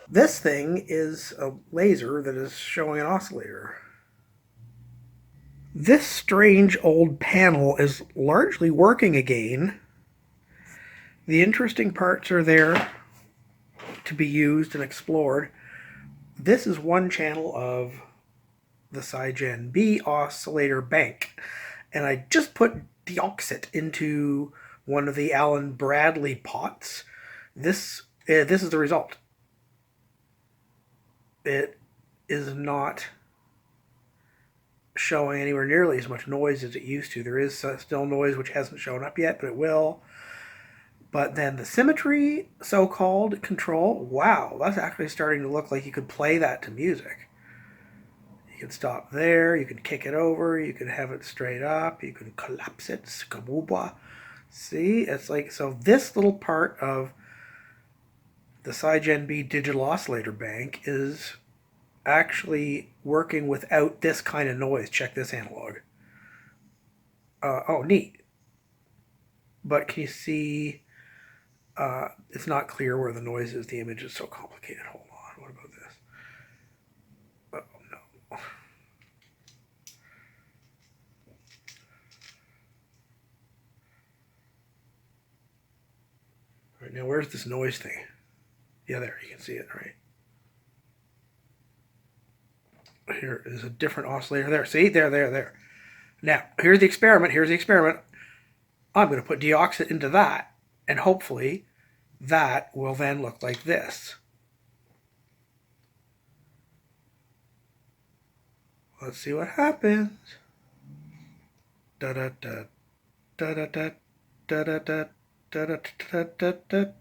This thing is a laser that is showing an oscillator. This strange old panel is largely working again. The interesting parts are there to be used and explored. This is one channel of the SiGen B oscillator bank, and I just put deoxit into one of the Allen Bradley pots. This is the result. It is not showing anywhere nearly as much noise as it used to. There is still noise which hasn't shown up yet, but it will. But then the symmetry, so-called control, wow, that's actually starting to look like you could play that to music. You can stop there, you can kick it over, you can have it straight up, you can collapse it, skaboobah. See, it's like, so this little part of the SiGen B digital oscillator bank is actually working without this kind of noise. Check this analog. Oh, neat. But can you see, it's not clear where the noise is. The image is so complicated. Hold on. What about this? Oh, no. All right, now where's this noise thing? Yeah, there, you can see it, right? Here is a different oscillator there. See, there. Now, here's the experiment. I'm going to put deoxit into that, and hopefully that will then look like this. Let's see what happens. Da da da da da da da da da da da da da da